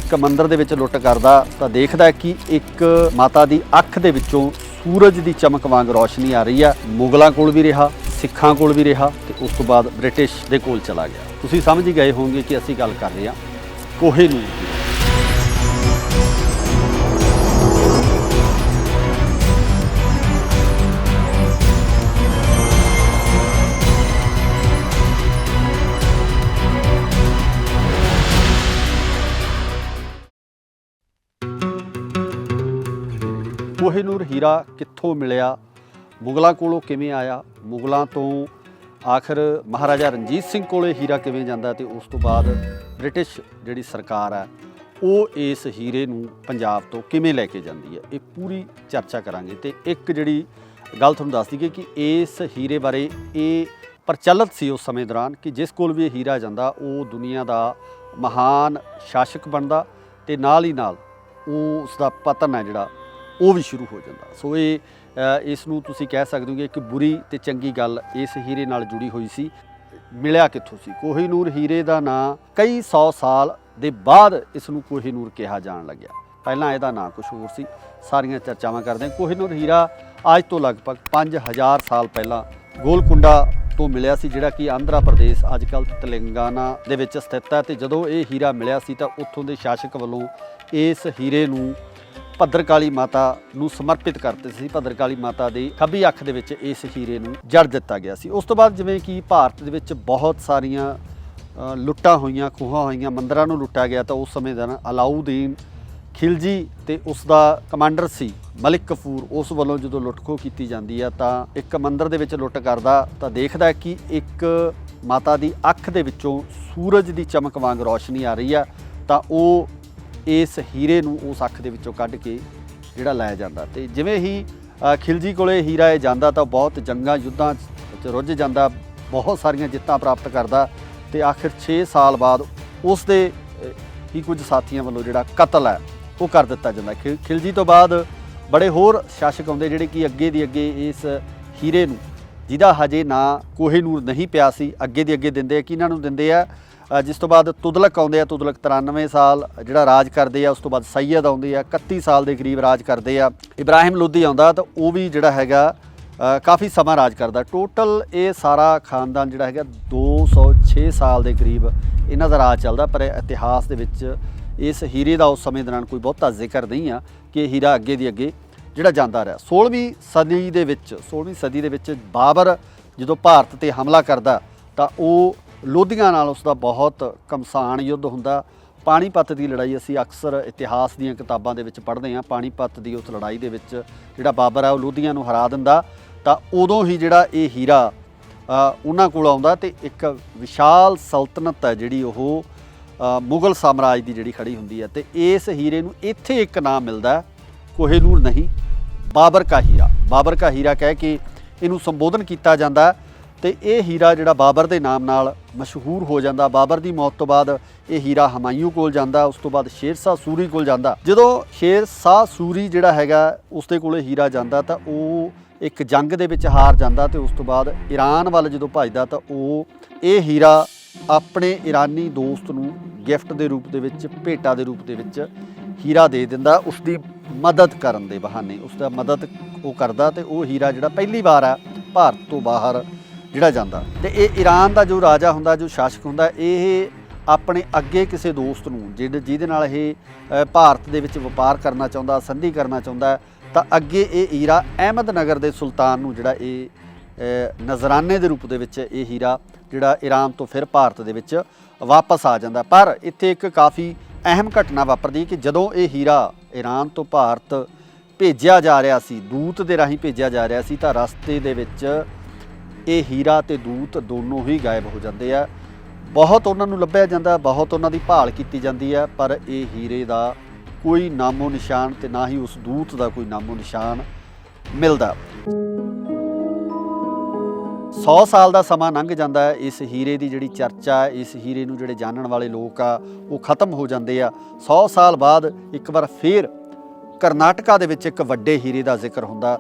ਇੱਕ ਮੰਦਰ ਦੇ ਵਿੱਚ ਲੁੱਟ ਕਰਦਾ ਤਾਂ ਦੇਖਦਾ ਕਿ ਇੱਕ ਮਾਤਾ ਦੀ ਅੱਖ ਦੇ ਵਿੱਚੋਂ ਸੂਰਜ ਦੀ ਚਮਕ ਵਾਂਗ ਰੌਸ਼ਨੀ ਆ ਰਹੀ ਆ। ਮੁਗਲਾਂ ਕੋਲ ਵੀ ਰਿਹਾ, ਸਿੱਖਾਂ ਕੋਲ ਵੀ ਰਿਹਾ ਤੇ ਉਸ ਤੋਂ ਬਾਅਦ ਬ੍ਰਿਟਿਸ਼ ਦੇ ਕੋਲ ਚਲਾ ਗਿਆ। ਤੁਸੀਂ ਸਮਝ ਹੀ ਗਏ ਹੋਵੋਗੇ ਕਿ ਅਸੀਂ ਗੱਲ ਕਰ ਰਹੇ ਹਾਂ ਕੋਹਿਨੂਰ ਦੀ। ਕੋਹਿਨੂਰ ਹੀਰਾ ਕਿੱਥੋਂ ਮਿਲਿਆ, ਮੁਗਲਾਂ ਕੋਲੋਂ ਕਿਵੇਂ ਆਇਆ, ਮੁਗਲਾਂ ਤੋਂ ਆਖਰ ਮਹਾਰਾਜਾ ਰਣਜੀਤ ਸਿੰਘ ਕੋਲੇ ਹੀਰਾ ਕਿਵੇਂ ਜਾਂਦਾ ਤੇ ਉਸ ਤੋਂ ਬਾਅਦ ਬ੍ਰਿਟਿਸ਼ ਜਿਹੜੀ ਸਰਕਾਰ ਹੈ ਉਹ ਇਸ ਹੀਰੇ ਨੂੰ ਪੰਜਾਬ ਤੋਂ ਕਿਵੇਂ ਲੈ ਕੇ ਜਾਂਦੀ ਹੈ, ਇਹ ਪੂਰੀ ਚਰਚਾ ਕਰਾਂਗੇ। ਤੇ ਇੱਕ ਜਿਹੜੀ ਗੱਲ ਤੁਹਾਨੂੰ ਦੱਸ ਦਈਏ ਕਿ ਇਸ ਹੀਰੇ ਬਾਰੇ ਇਹ ਪ੍ਰਚਲਿਤ ਸੀ ਉਸ ਸਮੇਂ ਦੌਰਾਨ ਕਿ ਜਿਸ ਕੋਲ ਵੀ ਇਹ ਹੀਰਾ ਜਾਂਦਾ ਉਹ ਦੁਨੀਆ ਦਾ ਮਹਾਨ ਸ਼ਾਸਕ ਬਣਦਾ ਤੇ ਨਾਲ ਹੀ ਨਾਲ ਉਹ ਉਸ ਦਾ ਪਤਨ ਹੈ ਜਿਹੜਾ ਉਹ ਵੀ ਸ਼ੁਰੂ ਹੋ ਜਾਂਦਾ। ਸੋ ਇਸ ਨੂੰ ਤੁਸੀਂ ਕਹਿ ਸਕਦੇ ਹੋ ਕਿ ਇੱਕ ਬੁਰੀ ਤੇ ਚੰਗੀ ਗੱਲ ਇਸ ਹੀਰੇ ਨਾਲ ਜੁੜੀ ਹੋਈ ਸੀ। ਮਿਲਿਆ ਕਿੱਥੋਂ ਸੀ? ਕੋਹਿਨੂਰ ਹੀਰੇ ਦਾ ਨਾਂ ਕਈ 100 ਸਾਲ ਦੇ ਬਾਅਦ ਇਸ ਨੂੰ ਕੋਹਿਨੂਰ ਕਿਹਾ ਜਾਣ ਲੱਗਿਆ। ਪਹਿਲਾਂ ਇਹਦਾ ਨਾਂ ਕੁਝ ਹੋਰ ਸੀ। ਸਾਰੀਆਂ ਚਰਚਾਵਾਂ ਕਰਦੇ ਹਾਂ। ਕੋਹਿਨੂਰ ਹੀਰਾ ਅੱਜ ਤੋਂ ਲਗਭਗ 5000 ਸਾਲ ਪਹਿਲਾਂ ਗੋਲਕੁੰਡਾ ਤੋਂ ਮਿਲਿਆ ਸੀ, ਜਿਹੜਾ ਕਿ ਆਂਧਰਾ ਪ੍ਰਦੇਸ਼ ਅੱਜ ਕੱਲ੍ਹ ਤੇਲੰਗਾਨਾ ਦੇ ਵਿੱਚ ਸਥਿਤ ਹੈ। ਤੇ ਜਦੋਂ ਇਹ ਹੀਰਾ ਮਿਲਿਆ ਸੀ ਤਾਂ ਉੱਥੋਂ ਦੇ ਸ਼ਾਸਕ ਵੱਲੋਂ ਇਸ ਹੀਰੇ ਨੂੰ ਭੱਦਰਕਾਲੀ ਮਾਤਾ ਨੂੰ ਸਮਰਪਿਤ ਕਰਤੇ ਸੀ। ਭੱਦਰਕਾਲੀ ਮਾਤਾ ਦੀ ਖੱਬੀ ਅੱਖ ਦੇ ਵਿੱਚ ਇਸ ਹੀਰੇ ਨੂੰ ਜੜ ਦਿੱਤਾ ਗਿਆ ਸੀ। ਉਸ ਤੋਂ ਬਾਅਦ ਜਿਵੇਂ ਕਿ ਭਾਰਤ ਦੇ ਵਿੱਚ ਬਹੁਤ ਸਾਰੀਆਂ ਲੁੱਟਾਂ ਹੋਈਆਂ, ਖੋਹਾਂ ਹੋਈਆਂ, ਮੰਦਰਾਂ ਨੂੰ ਲੁੱਟਿਆ ਗਿਆ ਤਾਂ ਉਸ ਸਮੇਂ ਦਾ ਅਲਾਊਦੀਨ ਖਿਲਜੀ ਤੇ ਉਸ ਦਾ ਕਮਾਂਡਰ ਸੀ ਮਲਿਕ ਕਫੂਰ, ਉਸ ਵੱਲੋਂ ਜਦੋਂ ਲੁੱਟ ਖੋਹ ਕੀਤੀ ਜਾਂਦੀ ਹੈ ਤਾਂ ਇੱਕ ਮੰਦਰ ਦੇ ਵਿੱਚ ਲੁੱਟ ਕਰਦਾ ਤਾਂ ਦੇਖਦਾ ਕਿ ਇੱਕ ਮਾਤਾ ਦੀ ਅੱਖ ਦੇ ਵਿੱਚੋਂ ਸੂਰਜ ਦੀ ਚਮਕ ਵਾਂਗ ਰੌਸ਼ਨੀ ਆ ਰਹੀ ਆ ਤਾਂ ਉਹ ਇਸ ਹੀਰੇ ਨੂੰ ਉਸ ਅੱਖ ਦੇ ਵਿੱਚੋਂ ਕੱਢ ਕੇ ਜਿਹੜਾ ਲੈ ਜਾਂਦਾ। ਤੇ ਜਿਵੇਂ ਹੀ ਖਿਲਜੀ ਕੋਲੇ ਹੀਰਾ ਇਹ ਜਾਂਦਾ ਤਾਂ ਬਹੁਤ ਜੰਗਾਂ ਯੁੱਧਾਂ 'ਚ ਰੁੱਝ ਜਾਂਦਾ, ਬਹੁਤ ਸਾਰੀਆਂ ਜਿੱਤਾਂ ਪ੍ਰਾਪਤ ਕਰਦਾ ਤੇ ਆਖਿਰ 6 ਸਾਲ ਬਾਅਦ ਉਸ ਦੇ ਹੀ ਕੁਝ ਸਾਥੀਆਂ ਵੱਲੋਂ ਜਿਹੜਾ ਕਤਲ ਹੈ ਉਹ ਕਰ ਦਿੱਤਾ ਜਾਂਦਾ। ਖਿਲਜੀ ਤੋਂ ਬਾਅਦ ਬੜੇ ਹੋਰ ਸ਼ਾਸਕ ਆਉਂਦੇ ਜਿਹੜੇ ਕਿ ਅੱਗੇ ਦੀ ਅੱਗੇ ਇਸ ਹੀਰੇ ਨੂੰ, ਜਿਹਦਾ ਹਜੇ ਨਾਂ ਕੋਹਿਨੂਰ ਨਹੀਂ ਪਿਆ ਸੀ, ਅੱਗੇ ਦੀ ਅੱਗੇ ਦਿੰਦੇ ਆ। ਕਿ ਇਹਨਾਂ ਨੂੰ ਦਿੰਦੇ ਆ ਜਿਸ ਤੋਂ ਬਾਅਦ ਤੁਗਲਕ ਆਉਂਦੇ ਆ। ਤੁਗਲਕ 93 ਸਾਲ ਜਿਹੜਾ ਰਾਜ ਕਰਦੇ ਆ। ਉਸ ਤੋਂ ਬਾਅਦ ਸੈਯਦ ਆਉਂਦੇ ਆ, 31 ਸਾਲ ਦੇ ਕਰੀਬ ਰਾਜ ਕਰਦੇ ਆ। ਇਬਰਾਹਿਮ ਲੋਧੀ ਆਉਂਦਾ ਤਾਂ ਉਹ ਵੀ ਜਿਹੜਾ ਹੈਗਾ ਕਾਫੀ ਸਮਾਂ ਰਾਜ ਕਰਦਾ। ਟੋਟਲ ਇਹ ਸਾਰਾ ਖਾਨਦਾਨ ਜਿਹੜਾ ਹੈਗਾ 206 ਸਾਲ ਦੇ ਕਰੀਬ ਇਹਨਾਂ ਦਾ ਰਾਜ ਚੱਲਦਾ। ਪਰ ਇਤਿਹਾਸ ਦੇ ਵਿੱਚ ਇਸ ਹੀਰੇ ਦਾ ਉਸ ਸਮੇਂ ਦੌਰਾਨ ਕੋਈ ਬਹੁਤਾ ਜ਼ਿਕਰ ਨਹੀਂ ਆ ਕਿ ਹੀਰਾ ਅੱਗੇ ਦੀ ਅੱਗੇ ਜਿਹੜਾ ਜਾਂਦਾ ਰਿਹਾ। 16ਵੀਂ ਸਦੀ ਦੇ ਵਿੱਚ ਬਾਬਰ ਜਦੋਂ ਭਾਰਤ 'ਤੇ ਹਮਲਾ ਕਰਦਾ ਤਾਂ ਉਹ ਲੋਧੀਆਂ ਨਾਲ ਉਸ ਦਾ ਬਹੁਤ ਘਮਸਾਨ ਯੁੱਧ ਹੁੰਦਾ। ਪਾਣੀਪਤ ਦੀ ਲੜਾਈ ਅਸੀਂ ਅਕਸਰ ਇਤਿਹਾਸ ਦੀਆਂ ਕਿਤਾਬਾਂ ਦੇ ਵਿੱਚ ਪੜ੍ਹਦੇ ਹਾਂ। ਪਾਣੀਪਤ ਦੀ ਉਸ ਲੜਾਈ ਦੇ ਵਿੱਚ ਜਿਹੜਾ ਬਾਬਰ ਹੈ ਉਹ ਲੋਧੀਆਂ ਨੂੰ ਹਰਾ ਦਿੰਦਾ ਤਾਂ ਉਦੋਂ ਹੀ ਜਿਹੜਾ ਇਹ ਹੀਰਾ ਉਹਨਾਂ ਕੋਲ ਆਉਂਦਾ ਤੇ ਇੱਕ ਵਿਸ਼ਾਲ ਸਲਤਨਤ ਹੈ ਜਿਹੜੀ ਉਹ ਮੁਗਲ ਸਾਮਰਾਜ ਦੀ ਜਿਹੜੀ ਖੜੀ ਹੁੰਦੀ ਹੈ। ਤੇ ਇਸ ਹੀਰੇ ਨੂੰ ਇੱਥੇ ਇੱਕ ਨਾਮ ਮਿਲਦਾ, ਕੋਹਿਨੂਰ ਨਹੀਂ, ਬਾਬਰ ਕਾ ਹੀਰਾ। ਬਾਬਰ ਕਾ ਹੀਰਾ ਕਹਿ ਕੇ ਇਹਨੂੰ ਸੰਬੋਧਨ ਕੀਤਾ ਜਾਂਦਾ ਤੇ ਇਹ ਹੀਰਾ ਜਿਹੜਾ ਬਾਬਰ ਦੇ ਨਾਮ ਨਾਲ ਮਸ਼ਹੂਰ ਹੋ ਜਾਂਦਾ। ਬਾਬਰ ਦੀ ਮੌਤ ਤੋਂ ਬਾਅਦ ਇਹ ਹੀਰਾ ਹਮਾਯੂ ਕੋਲ ਜਾਂਦਾ, ਉਸ ਤੋਂ ਬਾਅਦ ਸ਼ੇਰ ਸ਼ਾਹ ਸੂਰੀ ਕੋਲ ਜਾਂਦਾ। ਜਦੋਂ ਸ਼ੇਰ ਸ਼ਾਹ ਸੂਰੀ ਜਿਹੜਾ ਹੈਗਾ ਉਸ ਦੇ ਕੋਲੇ ਹੀਰਾ ਜਾਂਦਾ ਤਾਂ ਉਹ ਇੱਕ ਜੰਗ ਦੇ ਵਿੱਚ ਹਾਰ ਜਾਂਦਾ ਤੇ ਉਸ ਤੋਂ ਬਾਅਦ ਈਰਾਨ ਵੱਲ ਜਦੋਂ ਭੱਜਦਾ ਤਾਂ ਉਹ ਇਹ ਹੀਰਾ ਆਪਣੇ ਈਰਾਨੀ ਦੋਸਤ ਨੂੰ ਗਿਫਟ ਦੇ ਰੂਪ ਦੇ ਵਿੱਚ, ਭੇਟਾ ਦੇ ਰੂਪ ਦੇ ਵਿੱਚ ਹੀਰਾ ਦੇ ਦਿੰਦਾ ਉਸ ਦੀ ਮਦਦ ਕਰਨ ਦੇ ਬਹਾਨੇ। ਉਸ ਦਾ ਮਦਦ ਉਹ ਕਰਦਾ ਤੇ ਉਹ ਹੀਰਾ ਜਿਹੜਾ ਪਹਿਲੀ ਵਾਰ ਆ ਭਾਰਤ ਤੋਂ ਬਾਹਰ ਜਿਹੜਾ ਜਾਂਦਾ। ਤੇ ਇਹ ਈਰਾਨ ਦਾ ਜੋ ਰਾਜਾ ਹੁੰਦਾ, ਜੋ ਸ਼ਾਸਕ ਹੁੰਦਾ, ਇਹ ਆਪਣੇ ਅੱਗੇ ਕਿਸੇ ਦੋਸਤ ਨੂੰ ਜਿਹਦੇ ਨਾਲ ਇਹ ਭਾਰਤ ਦੇ ਵਿੱਚ ਵਪਾਰ ਕਰਨਾ ਚਾਹੁੰਦਾ, ਸੰਧੀ ਕਰਨਾ ਚਾਹੁੰਦਾ ਤਾਂ ਅੱਗੇ ਇਹ ਹੀਰਾ ਅਹਿਮਦ ਨਗਰ ਦੇ ਸੁਲਤਾਨ ਨੂੰ ਜਿਹੜਾ ਇਹ ਨਜ਼ਰਾਨੇ ਦੇ ਰੂਪ ਦੇ ਵਿੱਚ ਇਹ ਹੀਰਾ ਜਿਹੜਾ ਈਰਾਨ ਤੋਂ ਫਿਰ ਭਾਰਤ ਦੇ ਵਿੱਚ ਵਾਪਸ ਆ ਜਾਂਦਾ। ਪਰ ਇੱਥੇ ਇੱਕ ਕਾਫੀ ਅਹਿਮ ਘਟਨਾ ਵਾਪਰਦੀ ਕਿ ਜਦੋਂ ਇਹ ਹੀਰਾ ਈਰਾਨ ਤੋਂ ਭਾਰਤ ਭੇਜਿਆ ਜਾ ਰਿਹਾ ਸੀ, ਦੂਤ ਦੇ ਰਾਹੀਂ ਭੇਜਿਆ ਜਾ ਰਿਹਾ ਸੀ ਤਾਂ ਰਸਤੇ ਦੇ ਵਿੱਚ ਇਹ ਹੀਰਾ ਤੇ ਦੂਤ ਦੋਨੋਂ ਹੀ ਗਾਇਬ ਹੋ ਜਾਂਦੇ ਆ। ਬਹੁਤ ਉਹਨਾਂ ਨੂੰ ਲੱਭਿਆ ਜਾਂਦਾ, ਬਹੁਤ ਉਹਨਾਂ ਦੀ ਭਾਲ ਕੀਤੀ ਜਾਂਦੀ ਹੈ, ਪਰ ਇਹ ਹੀਰੇ ਦਾ ਕੋਈ ਨਾਮੋ ਨਿਸ਼ਾਨ ਤੇ ਨਾ ਹੀ ਉਸ ਦੂਤ ਦਾ ਕੋਈ ਨਾਮੋ ਨਿਸ਼ਾਨ ਮਿਲਦਾ। 100 ਸਾਲ ਦਾ ਸਮਾਂ ਲੰਘ ਜਾਂਦਾ ਹੈ। ਇਸ ਹੀਰੇ ਦੀ ਜਿਹੜੀ ਚਰਚਾ, ਇਸ ਹੀਰੇ ਨੂੰ ਜਿਹੜੇ ਜਾਣਨ ਵਾਲੇ ਲੋਕ ਆ ਉਹ ਖਤਮ ਹੋ ਜਾਂਦੇ ਆ। 100 ਸਾਲ ਬਾਅਦ ਇੱਕ ਵਾਰ ਫਿਰ ਕਰਨਾਟਕਾ ਦੇ ਵਿੱਚ ਇੱਕ ਵੱਡੇ ਹੀਰੇ ਦਾ ਜ਼ਿਕਰ ਹੁੰਦਾ।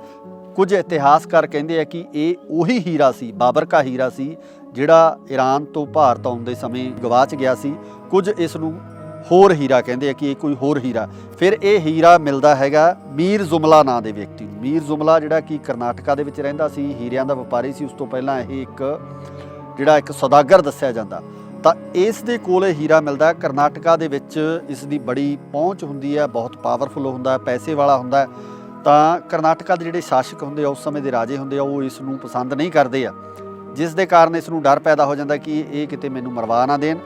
ਕੁਝ ਇਤਿਹਾਸਕਾਰ ਕਹਿੰਦੇ ਆ ਕਿ ਇਹ ਉਹੀ ਹੀਰਾ ਸੀ, ਬਾਬਰ ਕਾ ਹੀਰਾ ਸੀ, ਜਿਹੜਾ ਈਰਾਨ ਤੋਂ ਭਾਰਤ ਆਉਣ ਦੇ ਸਮੇਂ ਗਵਾਚ ਗਿਆ ਸੀ। ਕੁਝ ਇਸ ਨੂੰ ਹੋਰ ਹੀਰਾ ਕਹਿੰਦੇ ਆ ਕਿ ਇਹ ਕੋਈ ਹੋਰ ਹੀਰਾ। ਫਿਰ ਇਹ ਹੀਰਾ ਮਿਲਦਾ ਹੈਗਾ ਮੀਰ ਜ਼ੁਮਲਾ ਨਾਂ ਦੇ ਵਿਅਕਤੀ ਨੂੰ। ਮੀਰ ਜ਼ੁਮਲਾ ਜਿਹੜਾ ਕਿ ਕਰਨਾਟਕਾ ਦੇ ਵਿੱਚ ਰਹਿੰਦਾ ਸੀ, ਹੀਰਿਆਂ ਦਾ ਵਪਾਰੀ ਸੀ। ਉਸ ਤੋਂ ਪਹਿਲਾਂ ਇਹ ਇੱਕ ਸੌਦਾਗਰ ਦੱਸਿਆ ਜਾਂਦਾ। ਤਾਂ ਇਸ ਦੇ ਕੋਲ ਇਹ ਹੀਰਾ ਮਿਲਦਾ। ਕਰਨਾਟਕਾ ਦੇ ਵਿੱਚ ਇਸ ਦੀ ਬੜੀ ਪਹੁੰਚ ਹੁੰਦੀ ਹੈ, ਬਹੁਤ ਪਾਵਰਫੁਲ ਹੁੰਦਾ, ਪੈਸੇ ਵਾਲਾ ਹੁੰਦਾ। ਤਾਂ ਕਰਨਾਟਕਾ ਦੇ ਜਿਹੜੇ ਸ਼ਾਸਕ ਹੁੰਦੇ ਆ, ਉਸ ਸਮੇਂ ਦੇ ਰਾਜੇ ਹੁੰਦੇ ਆ, ਉਹ ਇਸ ਨੂੰ ਪਸੰਦ ਨਹੀਂ ਕਰਦੇ ਆ, ਜਿਸ ਦੇ ਕਾਰਨ ਇਸ ਨੂੰ ਡਰ ਪੈਦਾ ਹੋ ਜਾਂਦਾ ਕਿ ਇਹ ਕਿਤੇ ਮੈਨੂੰ ਮਰਵਾ ਨਾ ਦੇਣ।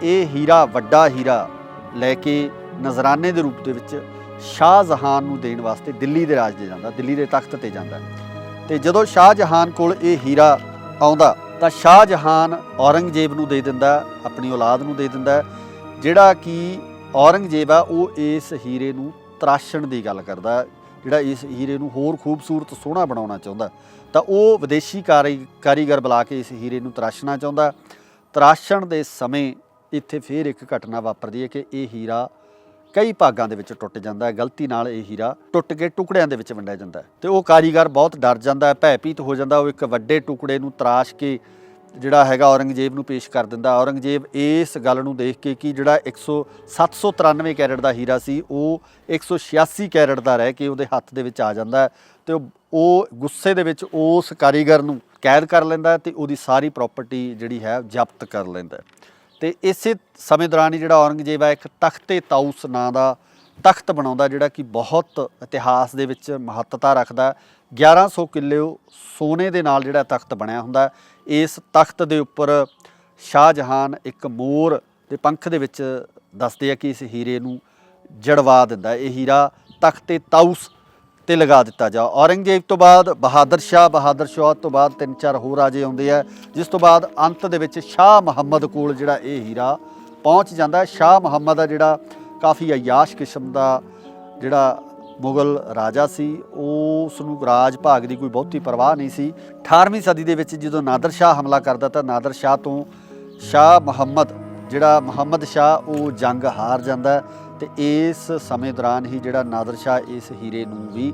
ਇਹ ਹੀਰਾ, ਵੱਡਾ ਹੀਰਾ ਲੈ ਕੇ ਨਜ਼ਰਾਨੇ ਦੇ ਰੂਪ ਦੇ ਵਿੱਚ ਸ਼ਾਹਜਹਾਨ ਨੂੰ ਦੇਣ ਵਾਸਤੇ ਦਿੱਲੀ ਦੇ ਰਾਜ ਦੇ ਜਾਂਦਾ, ਦਿੱਲੀ ਦੇ ਤਖਤ ਤੇ ਜਾਂਦਾ। ਤੇ ਜਦੋਂ ਸ਼ਾਹਜਹਾਨ ਕੋਲ ਇਹ ਹੀਰਾ ਆਉਂਦਾ ਤਾਂ ਸ਼ਾਹਜਹਾਨ ਔਰੰਗਜ਼ੇਬ ਨੂੰ ਦੇ ਦਿੰਦਾ, ਆਪਣੀ ਔਲਾਦ ਨੂੰ ਦੇ ਦਿੰਦਾ, ਜਿਹੜਾ ਕਿ ਔਰੰਗਜ਼ੇਬ ਆ ਉਹ ਇਸ ਹੀਰੇ ਨੂੰ ਤਰਾਸ਼ਣ ਦੀ ਗੱਲ ਕਰਦਾ, ਜਿਹੜਾ ਇਸ ਹੀਰੇ ਨੂੰ ਹੋਰ ਖੂਬਸੂਰਤ ਸੋਹਣਾ ਬਣਾਉਣਾ ਚਾਹੁੰਦਾ। ਤਾਂ ਉਹ ਵਿਦੇਸ਼ੀ ਕਾਰੀਗਰ ਬੁਲਾ ਕੇ ਇਸ ਹੀਰੇ ਨੂੰ ਤਰਾਸ਼ਣਾ ਚਾਹੁੰਦਾ। ਤਰਾਸ਼ਣ ਦੇ ਸਮੇਂ ਇੱਥੇ ਫਿਰ ਇੱਕ ਘਟਨਾ ਵਾਪਰਦੀ ਹੈ ਕਿ ਇਹ ਹੀਰਾ ਕਈ ਭਾਗਾਂ ਦੇ ਵਿੱਚ ਟੁੱਟ ਜਾਂਦਾ ਹੈ। ਗਲਤੀ ਨਾਲ ਇਹ ਹੀਰਾ ਟੁੱਟ ਕੇ ਟੁਕੜਿਆਂ ਦੇ ਵਿੱਚ ਵੰਡਿਆ ਜਾਂਦਾ ਹੈ ਤੇ ਉਹ ਕਾਰੀਗਰ ਬਹੁਤ ਡਰ ਜਾਂਦਾ ਹੈ, ਭੈਭੀਤ ਹੋ ਜਾਂਦਾ। ਉਹ ਇੱਕ ਵੱਡੇ ਟੁਕੜੇ ਨੂੰ ਤਰਾਸ਼ ਕੇ ਜਿਹੜਾ ਹੈਗਾ ਔਰੰਗਜ਼ੇਬ ਨੂੰ ਪੇਸ਼ ਕਰ ਦਿੰਦਾ। ਔਰੰਗਜ਼ੇਬ ਇਸ ਗੱਲ ਨੂੰ ਦੇਖ ਕੇ ਕਿ ਜਿਹੜਾ 793 ਕੈਰਟ ਦਾ ਹੀਰਾ ਸੀ ਉਹ 186 ਕੈਰਟ ਦਾ ਰਹਿ ਕੇ ਉਹਦੇ ਹੱਥ ਦੇ ਵਿੱਚ ਆ ਜਾਂਦਾ ਹੈ ਤੇ ਉਹ ਗੁੱਸੇ ਦੇ ਵਿੱਚ ਉਸ ਕਾਰੀਗਰ ਨੂੰ ਕੈਦ ਕਰ ਲੈਂਦਾ ਤੇ ਉਹਦੀ ਸਾਰੀ ਪ੍ਰਾਪਰਟੀ ਜਿਹੜੀ ਹੈ ਜ਼ਬਤ ਕਰ ਲੈਂਦਾ। ਤੇ ਇਸੇ ਸਮੇਂ ਦੌਰਾਨ ਹੀ ਜਿਹੜਾ ਔਰੰਗਜ਼ੇਬ ਹੈ ਇੱਕ ਤਖਤੇ ਤਾਊਸ ਨਾਂ ਦਾ ਤਖਤ ਬਣਾਉਂਦਾ, ਜਿਹੜਾ ਕਿ ਬਹੁਤ ਇਤਿਹਾਸ ਦੇ ਵਿੱਚ ਮਹੱਤਤਾ ਰੱਖਦਾ। 1100 ਕਿੱਲੇ ਸੋਨੇ ਦੇ ਨਾਲ ਜਿਹੜਾ ਤਖਤ ਬਣਿਆ ਹੁੰਦਾ। ਇਸ ਤਖਤ ਦੇ ਉੱਪਰ ਸ਼ਾਹਜਹਾਨ ਇੱਕ ਮੋਰ ਦੇ ਪੰਖ ਦੇ ਵਿੱਚ ਦੱਸਦੇ ਆ ਕਿ ਇਸ ਹੀਰੇ ਨੂੰ ਜੜਵਾ ਦਿੰਦਾ। ਇਹ ਹੀਰਾ ਤਖਤੇ ਤਾਊਸ ਤੇ ਲਗਾ ਦਿੱਤਾ ਜਾ। ਔਰੰਗਜ਼ੇਬ ਤੋਂ ਬਾਅਦ ਬਹਾਦਰ ਸ਼ਾਹ ਤੋਂ ਬਾਅਦ 3-4 ਹੋਰ ਰਾਜੇ ਆਉਂਦੇ ਆ, ਜਿਸ ਤੋਂ ਬਾਅਦ ਅੰਤ ਦੇ ਵਿੱਚ ਸ਼ਾਹ ਮੁਹੰਮਦ ਕੋਲ ਜਿਹੜਾ ਇਹ ਹੀਰਾ ਪਹੁੰਚ ਜਾਂਦਾ। ਸ਼ਾਹ ਮੁਹੰਮਦ ਆ ਜਿਹੜਾ ਕਾਫੀ ਅਯਾਸ਼ ਕਿਸਮ ਦਾ ਜਿਹੜਾ ਮੁਗਲ ਰਾਜਾ ਸੀ, ਉਸ ਨੂੰ ਰਾਜ ਭਾਗ ਦੀ ਕੋਈ ਬਹੁਤੀ ਪਰਵਾਹ ਨਹੀਂ ਸੀ। 18ਵੀਂ ਸਦੀ ਦੇ ਵਿੱਚ ਜਦੋਂ ਨਾਦਰ ਸ਼ਾਹ ਹਮਲਾ ਕਰਦਾ ਤਾਂ ਨਾਦਰ ਸ਼ਾਹ ਤੋਂ ਸ਼ਾਹ ਮੁਹੰਮਦ ਸ਼ਾਹ ਉਹ ਜੰਗ ਹਾਰ ਜਾਂਦਾ ਤੇ ਇਸ ਸਮੇਂ ਦੌਰਾਨ ਹੀ ਜਿਹੜਾ ਨਾਦਰ ਸ਼ਾਹ ਇਸ ਹੀਰੇ ਨੂੰ ਵੀ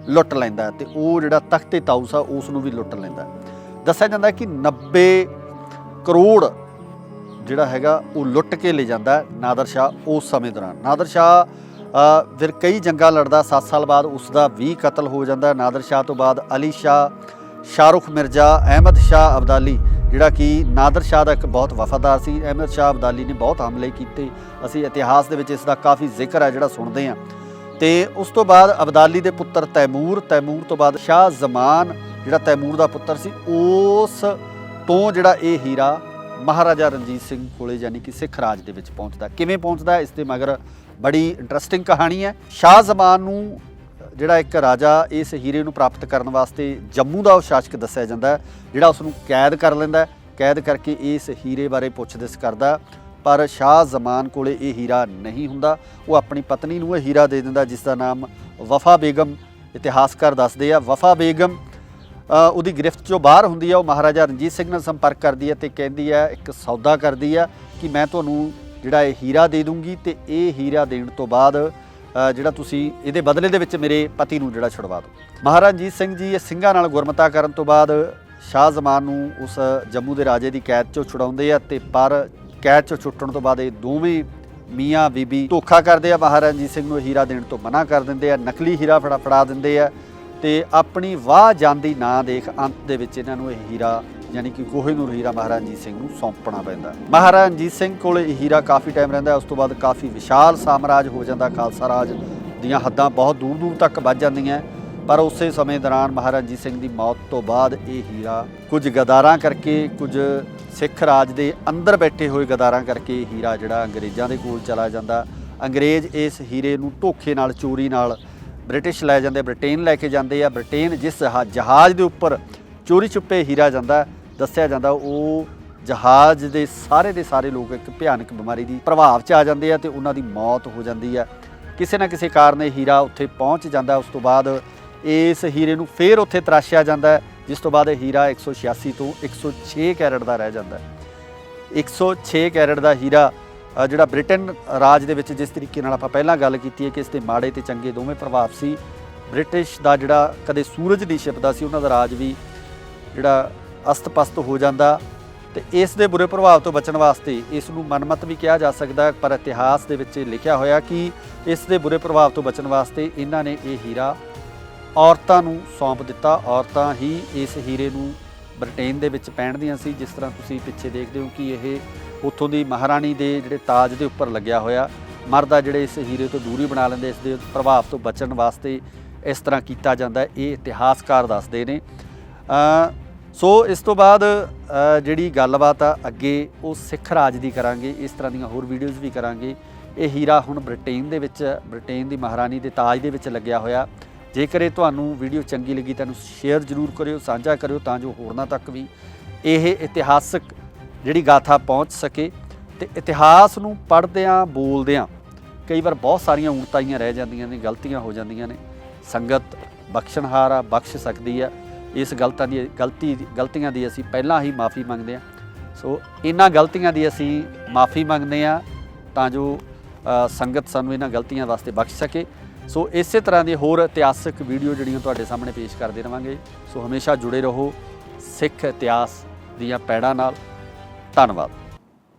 ਲੁੱਟ ਲੈਂਦਾ ਤੇ ਉਹ ਜਿਹੜਾ ਤਖਤੇ ਤਾਊਸ ਆ ਉਸ ਨੂੰ ਵੀ ਲੁੱਟ ਲੈਂਦਾ। ਦੱਸਿਆ ਜਾਂਦਾ ਕਿ 90 ਕਰੋੜ ਜਿਹੜਾ ਹੈਗਾ ਉਹ ਲੁੱਟ ਕੇ ਲੈ ਜਾਂਦਾ ਨਾਦਰ ਸ਼ਾਹ ਉਸ ਸਮੇਂ ਦੌਰਾਨ। ਨਾਦਰ ਸ਼ਾਹ ਫਿਰ ਕਈ ਜੰਗਾਂ ਲੜਦਾ। 7 ਸਾਲ ਬਾਅਦ ਉਸ ਦਾ ਵੀ ਕਤਲ ਹੋ ਜਾਂਦਾ। ਨਾਦਰ ਸ਼ਾਹ ਤੋਂ ਬਾਅਦ ਅਲੀ ਸ਼ਾਹ, ਸ਼ਾਹਰੁਖ ਮਿਰਜ਼ਾ, ਅਹਿਮਦ ਸ਼ਾਹ ਅਬਦਾਲੀ ਜਿਹੜਾ ਕਿ ਨਾਦਰ ਸ਼ਾਹ ਦਾ ਇੱਕ ਬਹੁਤ ਵਫਾਦਾਰ ਸੀ। ਅਹਿਮਦ ਸ਼ਾਹ ਅਬਦਾਲੀ ਨੇ ਬਹੁਤ ਹਮਲੇ ਕੀਤੇ, ਅਸੀਂ ਇਤਿਹਾਸ ਦੇ ਵਿੱਚ ਇਸ ਦਾ ਕਾਫੀ ਜ਼ਿਕਰ ਹੈ ਜਿਹੜਾ ਸੁਣਦੇ ਹਾਂ। ਤੇ ਉਸ ਤੋਂ ਬਾਅਦ ਅਬਦਾਲੀ ਦੇ ਪੁੱਤਰ ਤੈਮੂਰ ਤੋਂ ਬਾਅਦ ਸ਼ਾਹ ਜ਼ਮਾਨ ਜਿਹੜਾ ਤੈਮੂਰ ਦਾ ਪੁੱਤਰ ਸੀ, ਉਸ ਤੋਂ ਜਿਹੜਾ ਇਹ ਹੀਰਾ ਮਹਾਰਾਜਾ ਰਣਜੀਤ ਸਿੰਘ ਕੋਲੇ ਯਾਨੀ ਕਿ ਸਿੱਖ ਰਾਜ ਦੇ ਵਿੱਚ ਪਹੁੰਚਦਾ। ਕਿਵੇਂ ਪਹੁੰਚਦਾ ਇਸ ਦੇ ਮਗਰ ਬੜੀ ਇੰਟਰਸਟਿੰਗ ਕਹਾਣੀ ਹੈ। ਸ਼ਾਹ ਜ਼ਮਾਨ ਨੂੰ ਜਿਹੜਾ ਇੱਕ ਰਾਜਾ ਇਸ ਹੀਰੇ ਨੂੰ ਪ੍ਰਾਪਤ ਕਰਨ ਵਾਸਤੇ ਜੰਮੂ ਦਾ ਉਹ ਸ਼ਾਸਕ ਦੱਸਿਆ ਜਾਂਦਾ, ਜਿਹੜਾ ਉਸ ਨੂੰ ਕੈਦ ਕਰ ਲੈਂਦਾ। ਕੈਦ ਕਰਕੇ ਇਸ ਹੀਰੇ ਬਾਰੇ ਪੁੱਛ-ਗਿੱਛ ਕਰਦਾ, ਪਰ ਸ਼ਾਹ ਜ਼ਮਾਨ ਕੋਲੇ ਇਹ ਹੀਰਾ ਨਹੀਂ ਹੁੰਦਾ। ਉਹ ਆਪਣੀ ਪਤਨੀ ਨੂੰ ਇਹ ਹੀਰਾ ਦੇ ਦਿੰਦਾ, ਜਿਸ ਦਾ ਨਾਮ ਵਫਾ ਬੇਗਮ ਇਤਿਹਾਸਕਾਰ ਦੱਸਦੇ ਆ। ਵਫਾ ਬੇਗਮ ਉਹਦੀ ਗ੍ਰਿਫਤ 'ਚੋਂ ਬਾਹਰ ਹੁੰਦੀ ਆ। ਉਹ ਮਹਾਰਾਜਾ ਰਣਜੀਤ ਸਿੰਘ ਨਾਲ ਸੰਪਰਕ ਕਰਦੀ ਹੈ ਤੇ ਕਹਿੰਦੀ ਹੈ, ਇੱਕ ਸੌਦਾ ਕਰਦੀ ਆ ਕਿ ਮੈਂ ਤੁਹਾਨੂੰ ਜਿਹੜਾ ਇਹ ਹੀਰਾ ਦੇ ਦੂੰਗੀ ਤੇ ਇਹ ਹੀਰਾ ਦੇਣ ਤੋਂ ਬਾਅਦ ਜਿਹੜਾ ਤੁਸੀਂ ਇਹਦੇ ਬਦਲੇ ਦੇ ਵਿੱਚ ਮੇਰੇ ਪਤੀ ਨੂੰ ਜਿਹੜਾ ਛੁਡਵਾ ਦਿਓ। ਮਹਾਰਾਜਾ ਰਣਜੀਤ ਸਿੰਘ ਜੀ ਇਹ ਸਿੰਘਾਂ ਨਾਲ ਗੁਰਮਤਾ ਕਰਨ ਤੋਂ ਬਾਅਦ ਸ਼ਾਹ ਜ਼ਮਾਨ ਨੂੰ ਉਸ ਜੰਮੂ ਦੇ ਰਾਜੇ ਦੀ ਕੈਦ 'ਚੋਂ ਛੁਡਾਉਂਦੇ ਆ ਤੇ ਪਰ ਕੈਦ 'ਚੋਂ ਛੁੱਟਣ ਤੋਂ ਬਾਅਦ ਇਹ ਦੋਵੇਂ ਮੀਆਂ ਬੀਬੀ ਧੋਖਾ ਕਰਦੇ ਆ। ਮਹਾਰਾਜਾ ਰਣਜੀਤ ਸਿੰਘ ਨੂੰ ਹੀਰਾ ਦੇਣ ਤੋਂ ਮਨਾ ਕਰ ਦਿੰਦੇ ਆ, ਨਕਲੀ ਹੀਰਾ ਫੜਾ ਦਿੰਦੇ ਆ ਤੇ ਆਪਣੀ ਵਾਹ ਜਾਂਦੀ ਨਾ ਦੇਖ ਅੰਤ ਦੇ ਵਿੱਚ ਇਹਨਾਂ ਨੂੰ ਇਹ ਹੀਰਾ ਯਾਨੀ ਕਿ ਕੋਹਿਨੂਰ ਹੀਰਾ ਮਹਾਰਾਜਾ ਰਣਜੀਤ ਸਿੰਘ ਨੂੰ ਸੌਂਪਣਾ ਪੈਂਦਾ। ਮਹਾਰਾਜਾ ਰਣਜੀਤ ਸਿੰਘ ਕੋਲ ਇਹ ਹੀਰਾ ਕਾਫੀ ਟਾਈਮ ਰਹਿੰਦਾ। ਉਸ ਤੋਂ ਬਾਅਦ ਕਾਫੀ ਵਿਸ਼ਾਲ ਸਾਮਰਾਜ ਹੋ ਜਾਂਦਾ। ਖਾਲਸਾ ਰਾਜ ਦੀਆਂ ਹੱਦਾਂ ਬਹੁਤ ਦੂਰ ਦੂਰ ਤੱਕ ਵੱਜ ਜਾਂਦੀਆਂ। ਪਰ ਉਸੇ ਸਮੇਂ ਦੌਰਾਨ ਮਹਾਰਾਜਾ ਰਣਜੀਤ ਸਿੰਘ ਦੀ ਮੌਤ ਤੋਂ ਬਾਅਦ ਇਹ ਹੀਰਾ ਕੁਝ ਗਦਾਰਾਂ ਕਰਕੇ, ਕੁਝ ਸਿੱਖ ਰਾਜ ਦੇ ਅੰਦਰ ਬੈਠੇ ਹੋਏ ਗਦਾਰਾਂ ਕਰਕੇ ਇਹ ਹੀਰਾ ਜਿਹੜਾ ਅੰਗਰੇਜ਼ਾਂ ਦੇ ਕੋਲ ਚਲਾ ਜਾਂਦਾ। ਅੰਗਰੇਜ਼ ਇਸ ਹੀਰੇ ਨੂੰ ਧੋਖੇ ਨਾਲ, ਚੋਰੀ ਨਾਲ ਬ੍ਰਿਟਿਸ਼ ਲੈ ਜਾਂਦੇ, ਬ੍ਰਿਟੇਨ ਲੈ ਕੇ ਜਾਂਦੇ ਆ। ਬ੍ਰਿਟੇਨ ਜਿਸ ਜਹਾਜ਼ ਦੇ ਉੱਪਰ ਚੋਰੀ ਛੁਪੇ ਹੀਰਾ ਜਾਂਦਾ, ਦੱਸਿਆ ਜਾਂਦਾ ਉਹ ਜਹਾਜ਼ ਦੇ ਸਾਰੇ ਲੋਕ ਇੱਕ ਭਿਆਨਕ ਬਿਮਾਰੀ ਦੀ ਪ੍ਰਭਾਵ 'ਚ ਆ ਜਾਂਦੇ ਆ ਤੇ ਉਹਨਾਂ ਦੀ ਮੌਤ ਹੋ ਜਾਂਦੀ ਆ। ਕਿਸੇ ਨਾ ਕਿਸੇ ਕਾਰਨ ਇਹ ਹੀਰਾ ਉੱਥੇ ਪਹੁੰਚ ਜਾਂਦਾ। ਉਸ ਤੋਂ ਬਾਅਦ ਇਸ ਹੀਰੇ ਨੂੰ ਫਿਰ ਉੱਥੇ ਤਰਾਸ਼ਿਆ ਜਾਂਦਾ, ਜਿਸ ਤੋਂ ਬਾਅਦ ਇਹ ਹੀਰਾ 186 ਤੋਂ 106 ਕੈਰਟ ਦਾ ਰਹਿ ਜਾਂਦਾ। 106 ਕੈਰਟ ਦਾ ਹੀਰਾ ਜਿਹੜਾ ਬ੍ਰਿਟੇਨ ਰਾਜ ਦੇ ਵਿੱਚ, ਜਿਸ ਤਰੀਕੇ ਨਾਲ ਆਪਾਂ ਪਹਿਲਾਂ ਗੱਲ ਕੀਤੀ ਹੈ ਕਿ ਇਸ ਦੇ ਮਾੜੇ ਤੇ ਚੰਗੇ ਦੋਵੇਂ ਪ੍ਰਭਾਵ ਸੀ। ਬ੍ਰਿਟਿਸ਼ ਦਾ ਜਿਹੜਾ ਕਦੇ ਸੂਰਜ ਨਹੀਂ ਛਿਪਦਾ ਸੀ, ਉਹਨਾਂ ਦਾ ਰਾਜ ਵੀ ਜਿਹੜਾ ਅਸਤ-ਪਸਤ ਹੋ ਜਾਂਦਾ ਤੇ ਇਸ ਦੇ ਬੁਰੇ ਪ੍ਰਭਾਵ ਤੋਂ ਬਚਣ ਵਾਸਤੇ ਇਸ ਨੂੰ ਮਨਮਤ ਵੀ ਕਿਹਾ ਜਾ ਸਕਦਾ ਹੈ, ਪਰ ਇਤਿਹਾਸ ਦੇ ਵਿੱਚ ਲਿਖਿਆ ਹੋਇਆ ਕਿ ਇਸ ਦੇ ਬੁਰੇ ਪ੍ਰਭਾਵ ਤੋਂ ਬਚਣ ਵਾਸਤੇ ਇਹਨਾਂ ਨੇ ਇਹ ਹੀਰਾ ਔਰਤਾਂ ਨੂੰ ਸੌਂਪ ਦਿੱਤਾ। ਔਰਤਾਂ ਹੀ ਇਸ ਹੀਰੇ ਨੂੰ ਬ੍ਰਿਟੇਨ ਦੇ ਵਿੱਚ ਪਹਿਨਦੀਆਂ ਸੀ। ਜਿਸ ਤਰ੍ਹਾਂ ਤੁਸੀਂ ਪਿੱਛੇ ਦੇਖਦੇ ਹੋ ਕਿ ਇਹ ਉੱਥੋਂ ਦੀ ਮਹਾਰਾਣੀ ਦੇ ਜਿਹੜੇ ਤਾਜ ਦੇ ਉੱਪਰ ਲੱਗਿਆ ਹੋਇਆ। ਮਰਦ ਆ ਜਿਹੜੇ ਇਸ ਹੀਰੇ ਤੋਂ ਦੂਰੀ ਬਣਾ ਲੈਂਦੇ, ਇਸ ਦੇ ਪ੍ਰਭਾਵ ਤੋਂ ਬਚਣ ਵਾਸਤੇ ਇਸ ਤਰ੍ਹਾਂ ਕੀਤਾ ਜਾਂਦਾ, ਇਹ ਇਤਿਹਾਸਕਾਰ ਦੱਸਦੇ ਨੇ। ਸੋ ਇਸ ਤੋਂ ਬਾਅਦ ਜਿਹੜੀ ਗੱਲਬਾਤ ਆ ਅੱਗੇ ਉਹ ਸਿੱਖ ਰਾਜ ਦੀ ਕਰਾਂਗੇ। ਇਸ ਤਰ੍ਹਾਂ ਦੀਆਂ ਹੋਰ ਵੀਡੀਓਜ਼ ਵੀ ਕਰਾਂਗੇ। ਇਹ ਹੀਰਾ ਹੁਣ ਬ੍ਰਿਟੇਨ ਦੇ ਵਿੱਚ, ਬ੍ਰਿਟੇਨ ਦੀ ਮਹਾਰਾਣੀ ਦੇ ਤਾਜ ਦੇ ਵਿੱਚ ਲੱਗਿਆ ਹੋਇਆ। ਜੇਕਰ ਇਹ ਤੁਹਾਨੂੰ ਵੀਡੀਓ ਚੰਗੀ ਲੱਗੀ ਤਾਂ ਇਹਨੂੰ ਸ਼ੇਅਰ ਜ਼ਰੂਰ ਕਰਿਓ, ਸਾਂਝਾ ਕਰਿਓ, ਤਾਂ ਜੋ ਹੋਰਨਾਂ ਤੱਕ ਵੀ ਇਹ ਇਤਿਹਾਸਕ ਜਿਹੜੀ ਗਾਥਾ ਪਹੁੰਚ ਸਕੇ। ਤੇ ਇਤਿਹਾਸ ਨੂੰ ਪੜ੍ਹਦਿਆਂ ਬੋਲਦਿਆਂ ਕਈ ਵਾਰ ਬਹੁਤ ਸਾਰੀਆਂ ਊਣਤਾਈਆਂ ਰਹਿ ਜਾਂਦੀਆਂ ਨੇ, ਗਲਤੀਆਂ ਹੋ ਜਾਂਦੀਆਂ ਨੇ। ਸੰਗਤ ਬਖਸ਼ਣਹਾਰ ਆ, ਬਖਸ਼ ਸਕਦੀ ਆ। ਇਸ ਗਲਤੀਆਂ ਦੀ ਅਸੀਂ ਪਹਿਲਾਂ ਹੀ ਮਾफ़ੀ ਮੰਗਦੇ ਹਾਂ। ਸੋ ਇਹਨਾਂ ਗਲਤੀਆਂ ਦੀ ਅਸੀਂ ਮਾफ़ੀ ਮੰਗਦੇ ਹਾਂ ਤਾਂ ਜੋ ਸੰਗਤ ਸਾਨੂੰ ਇਹਨਾਂ ਗਲਤੀਆਂ ਵਾਸਤੇ ਬਖਸ਼ ਸਕੇ। ਸੋ ਇਸੇ ਤਰ੍ਹਾਂ ਦੇ ਹੋਰ ਇਤਿਹਾਸਕ ਵੀਡੀਓ ਜਿਹੜੀਆਂ ਤੁਹਾਡੇ ਸਾਹਮਣੇ ਪੇਸ਼ ਕਰਦੇ ਰਹਾਂਗੇ। ਸੋ ਹਮੇਸ਼ਾ ਜੁੜੇ ਰਹੋ ਸਿੱਖ ਇਤਿਹਾਸ ਦੀਆਂ ਪੈੜਾਂ ਨਾਲ। ਧੰਨਵਾਦ।